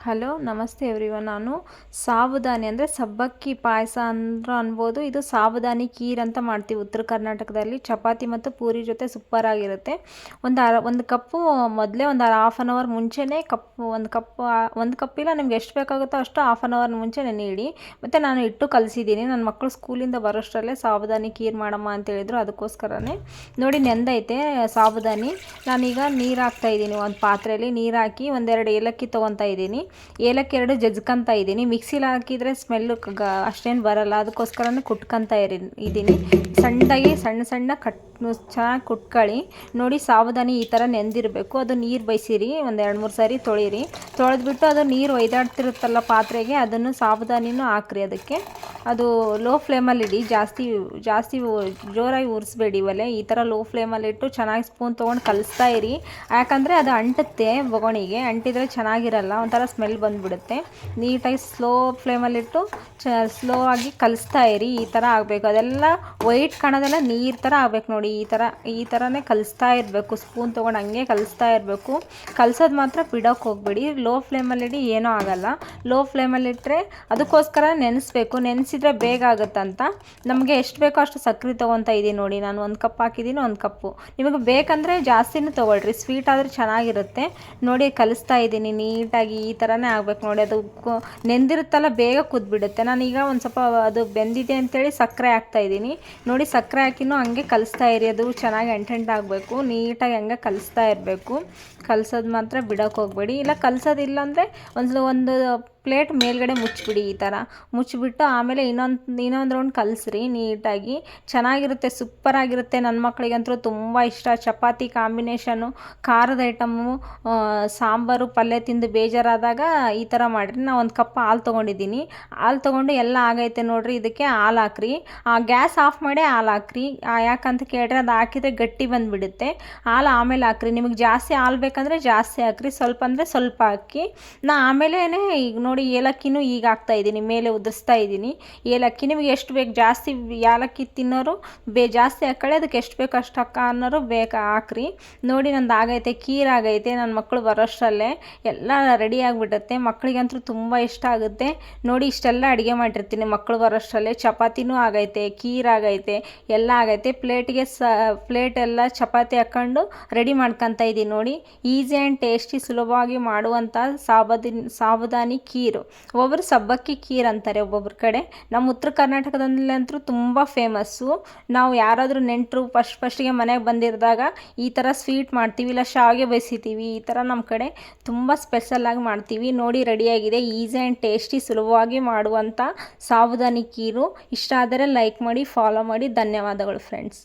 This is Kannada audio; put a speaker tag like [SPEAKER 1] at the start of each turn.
[SPEAKER 1] ಹಲೋ ನಮಸ್ತೆ ಎವ್ರಿವನ್. ನಾನು ಸಾಬುದಾನಿ ಅಂದರೆ ಸಬ್ಬಕ್ಕಿ ಪಾಯಸ ಅಂದ್ರೂ ಅನ್ಬೋದು. ಇದು ಸಾಬುದಾನಿ ಖೀರ್ ಅಂತ ಮಾಡ್ತೀವಿ ಉತ್ತರ ಕರ್ನಾಟಕದಲ್ಲಿ. ಚಪಾತಿ ಮತ್ತು ಪೂರಿ ಜೊತೆ ಸೂಪರಾಗಿರುತ್ತೆ. ಒಂದು ಕಪ್ಪು ಮೊದಲೇ ಒಂದು ಹಾಫ್ ಆನ್ ಅವರ್ ಮುಂಚೆನೇ ಒಂದು ಕಪ್ಪಿಲ್ಲ, ನಿಮ್ಗೆ ಎಷ್ಟು ಬೇಕಾಗುತ್ತೋ ಅಷ್ಟು ಹಾಫ್ ಆನ್ ಅವರ್ ಮುಂಚೆ ನೆನೆಯಿಡಿ. ಮತ್ತು ನಾನು ಇಟ್ಟು ಕಲಿಸಿದ್ದೀನಿ. ನನ್ನ ಮಕ್ಕಳು ಸ್ಕೂಲಿಂದ ಬರೋಷ್ಟರಲ್ಲೇ ಸಾಬುದಾನಿ ಖೀರ್ ಮಾಡಮ್ಮ ಅಂತ ಹೇಳಿದ್ರು, ಅದಕ್ಕೋಸ್ಕರನೇ ನೋಡಿ ನೆಂದೈತೆ ಸಾಬುದಾನಿ. ನಾನೀಗ ನೀರು ಹಾಕ್ತಾಯಿದ್ದೀನಿ. ಒಂದು ಪಾತ್ರೆಯಲ್ಲಿ ನೀರು ಹಾಕಿ ಒಂದೆರಡು ಏಲಕ್ಕಿ ತೊಗೊತಾ ಇದ್ದೀನಿ. ಏಲಕ್ಕಿ ಎರಡು ಜಜ್ಕೊತಾ ಇದ್ದೀನಿ. ಮಿಕ್ಸಿಲಿ ಹಾಕಿದರೆ ಸ್ಮೆಲ್ಲು ಅಷ್ಟೇನು ಬರಲ್ಲ, ಅದಕ್ಕೋಸ್ಕರನೇ ಕುಟ್ಕೊತಾ ಇದ್ದೀನಿ. ಸಣ್ಣದಾಗಿ ಸಣ್ಣ ಚೆನ್ನಾಗಿ ಕುಟ್ಕೊಳ್ಳಿ. ನೋಡಿ ಸಾಬುದಾನಿ ಈ ಥರ ನೆಂದಿರಬೇಕು. ಅದು ನೀರು ಬೈಸಿರಿ, ಒಂದು 2-3 ಸಾರಿ ತೊಳಿರಿ. ತೊಳೆದ್ಬಿಟ್ಟು ಅದು ನೀರು ಒಯ್ದಾಡ್ತಿರುತ್ತಲ್ಲ ಪಾತ್ರೆಗೆ, ಅದನ್ನು ಸಾಬುದಾನಿನೂ ಹಾಕ್ರಿ ಅದಕ್ಕೆ. ಅದು ಲೋ ಫ್ಲೇಮಲ್ಲಿಡಿ, ಜಾಸ್ತಿ ಜೋರಾಗಿ ಉರಿಸ್ಬೇಡಿ ಒಲೆ. ಈ ಥರ ಲೋ ಫ್ಲೇಮಲ್ಲಿಟ್ಟು ಚೆನ್ನಾಗಿ ಸ್ಪೂನ್ ತೊಗೊಂಡು ಕಲಿಸ್ತಾ ಇರಿ. ಯಾಕಂದರೆ ಅದು ಅಂಟುತ್ತೆ ಬೊಗಣಿಗೆ, ಅಂಟಿದರೆ ಚೆನ್ನಾಗಿರಲ್ಲ, ಒಂಥರ ಸ್ಮೆಲ್ ಬಂದುಬಿಡುತ್ತೆ. ನೀಟಾಗಿ ಸ್ಲೋ ಫ್ಲೇಮಲ್ಲಿಟ್ಟು ಸ್ಲೋ ಆಗಿ ಕಲಿಸ್ತಾ ಇರಿ. ಈ ಥರ ಆಗಬೇಕು. ಅದೆಲ್ಲ ವೈಟ್ ಕಾಣೋದೆಲ್ಲ ನೀರು ಥರ ಆಗಬೇಕು ನೋಡಿ. ಈ ಥರನೇ ಕಲಿಸ್ತಾ ಇರಬೇಕು. ಸ್ಪೂನ್ ತೊಗೊಂಡು ಹಂಗೆ ಕಲಿಸ್ತಾ ಇರಬೇಕು. ಕಲಿಸೋದು ಮಾತ್ರ ಬಿಡೋಕ್ಕೆ ಹೋಗ್ಬೇಡಿ. ಲೋ ಫ್ಲೇಮಲ್ಲಿಡಿ, ಏನೂ ಆಗಲ್ಲ. ಲೋ ಫ್ಲೇಮಲ್ಲಿಟ್ಟರೆ ಅದಕ್ಕೋಸ್ಕರ ನೆನೆಸ್ಬೇಕು. ನೆನೆಸಿದ್ರೆ ಬೇಗ ಆಗುತ್ತಂತ. ನಮಗೆ ಎಷ್ಟು ಬೇಕೋ ಅಷ್ಟು ಸಕ್ಕರೆ ತೊಗೊತಾ ಇದ್ದೀನಿ ನೋಡಿ. ನಾನು 1 ಕಪ್ ಹಾಕಿದ್ದೀನಿ, 1 ಕಪ್ಪು. ನಿಮಗೆ ಬೇಕಂದರೆ ಜಾಸ್ತಿನೂ ತೊಗೊಳ್ರಿ, ಸ್ವೀಟ್ ಆದರೆ ಚೆನ್ನಾಗಿರುತ್ತೆ. ನೋಡಿ ಕಲಿಸ್ತಾ ಇದ್ದೀನಿ ನೀಟಾಗಿ. ಈ ಥರನೇ ಆಗಬೇಕು ನೋಡಿ. ಅದು ನೆಂದಿರುತ್ತಲ್ಲ, ಬೇಗ ಕುದ್ಬಿಡುತ್ತೆ. ನಾನೀಗ ಒಂದು ಸ್ವಲ್ಪ ಅದು ಬೆಂದಿದೆ ಅಂತೇಳಿ ಸಕ್ಕರೆ ಹಾಕ್ತಾಯಿದ್ದೀನಿ. ನೋಡಿ ಸಕ್ಕರೆ ಹಾಕಿನೂ ಹಂಗೆ ಕಲಿಸ್ತಾ ಇರಿ. ಅದು ಚೆನ್ನಾಗಿ ಆಗಬೇಕು. ನೀಟಾಗಿ ಹಂಗೆ ಕಲಿಸ್ತಾ ಇರಬೇಕು. ಕಲಿಸೋದು ಮಾತ್ರ ಬಿಡೋಕ್ಕೆ ಹೋಗಬೇಡಿ. ಇಲ್ಲ ಕಲಿಸೋದಿಲ್ಲ ಅಂದರೆ ಒಂದು ಪ್ಲೇಟ್ ಮೇಲ್ಗಡೆ ಮುಚ್ಚಿಬಿಡಿ. ಈ ಥರ ಮುಚ್ಚಿಬಿಟ್ಟು ಆಮೇಲೆ ಇನ್ನೊಂದು ರೌಂಡ್ ಕಲಿಸ್ರಿ ನೀಟಾಗಿ. ಚೆನ್ನಾಗಿರುತ್ತೆ, ಸೂಪರಾಗಿರುತ್ತೆ. ನನ್ನ ಮಕ್ಕಳಿಗಂತೂ ತುಂಬ ಇಷ್ಟ. ಚಪಾತಿ ಕಾಂಬಿನೇಷನ್ನು, ಖಾರದ ಐಟಮು, ಸಾಂಬಾರು ಪಲ್ಯ ತಿಂದು ಬೇಜಾರಾದಾಗ ಈ ಥರ ಮಾಡಿರಿ. ನಾನು 1 ಕಪ್ ಹಾಲು ತೊಗೊಂಡಿದ್ದೀನಿ. ಹಾಲು ತೊಗೊಂಡು ಎಲ್ಲ ಆಗೈತೆ ನೋಡಿರಿ. ಇದಕ್ಕೆ ಹಾಲು ಹಾಕ್ರಿ. ಗ್ಯಾಸ್ ಆಫ್ ಮಾಡಿ ಹಾಲು ಹಾಕ್ರಿ. ಯಾಕಂತ ಕೇಳಿದ್ರೆ ಅದು ಹಾಕಿದರೆ ಗಟ್ಟಿ ಬಂದುಬಿಡುತ್ತೆ. ಹಾಲು ಆಮೇಲೆ ಹಾಕ್ರಿ. ನಿಮಗೆ ಜಾಸ್ತಿ ಹಾಲು ಬೇಕಂದರೆ ಜಾಸ್ತಿ ಹಾಕ್ರಿ, ಸ್ವಲ್ಪ ಅಂದರೆ ಸ್ವಲ್ಪ ಹಾಕಿ. ಆಮೇಲೆ ಈಗ ನೋಡಿ ಏಲಕ್ಕಿನೂ ಈಗ ಹಾಕ್ತಾಯಿದ್ದೀನಿ, ಮೇಲೆ ಉದುರಿಸ್ತಾ ಇದ್ದೀನಿ ಏಲಕ್ಕಿ. ನಿಮಗೆ ಎಷ್ಟು ಬೇಕು, ಜಾಸ್ತಿ ಏಲಕ್ಕಿ ತಿನ್ನೋರು ಜಾಸ್ತಿ ಹಾಕ್ಕೊಳ್ಳಿ. ಅದಕ್ಕೆ ಎಷ್ಟು ಬೇಕು ಅಷ್ಟು ಅನ್ನೋರು ಹಾಕ್ರಿ. ನೋಡಿ ನಂದು ಆಗೈತೆ, ಖೀರ್ ಆಗೈತೆ. ನನ್ನ ಮಕ್ಕಳು ಬರೋಷ್ಟರಲ್ಲೇ ಎಲ್ಲ ರೆಡಿ ಆಗಿಬಿಡುತ್ತೆ. ಮಕ್ಕಳಿಗಂತೂ ತುಂಬ ಇಷ್ಟ ಆಗುತ್ತೆ. ನೋಡಿ ಇಷ್ಟೆಲ್ಲ ಅಡುಗೆ ಮಾಡಿರ್ತೀನಿ ಮಕ್ಕಳು ಬರೋಷ್ಟರಲ್ಲೇ. ಚಪಾತಿನೂ ಆಗೈತೆ, ಖೀರ್ ಆಗೈತೆ, ಎಲ್ಲ ಆಗೈತೆ. ಪ್ಲೇಟ್ ಎಲ್ಲ ಚಪಾತಿ ಹಾಕ್ಕೊಂಡು ರೆಡಿ ಮಾಡ್ಕೊತಾ ಇದ್ದೀನಿ ನೋಡಿ. ಈಸಿ ಆ್ಯಂಡ್ ಟೇಸ್ಟಿ, ಸುಲಭವಾಗಿ ಮಾಡುವಂಥ ಸಾಬುದಾನಿ ಖೀರು. ಒಬ್ಬೊಬ್ಬರು ಸಬ್ಬಕ್ಕಿ ಖೀರ್ ಅಂತಾರೆ ಒಬ್ಬೊಬ್ಬರ ಕಡೆ. ನಮ್ಮ ಉತ್ತರ ಕರ್ನಾಟಕದಲ್ಲಂತೂ ತುಂಬ ಫೇಮಸ್ಸು. ನಾವು ಯಾರಾದರೂ ನೆಂಟರು ಫಸ್ಟಿಗೆ ಮನೆಗೆ ಬಂದಿರಿದಾಗ ಈ ಥರ ಸ್ವೀಟ್ ಮಾಡ್ತೀವಿ, ಇಲ್ಲ ಶಾವಿಗೆ ಬೇಯಿಸಿತೀವಿ. ಈ ಥರ ನಮ್ಮ ಕಡೆ ತುಂಬ ಸ್ಪೆಷಲಾಗಿ ಮಾಡ್ತೀವಿ. ನೋಡಿ ರೆಡಿಯಾಗಿದೆ. ಈಸಿ ಆ್ಯಂಡ್ ಟೇಸ್ಟಿ, ಸುಲಭವಾಗಿ ಮಾಡುವಂಥ ಸಾಬುದಾನಿ ಖೀರು. ಇಷ್ಟ ಆದರೆ ಲೈಕ್ ಮಾಡಿ, ಫಾಲೋ ಮಾಡಿ. ಧನ್ಯವಾದಗಳು ಫ್ರೆಂಡ್ಸ್.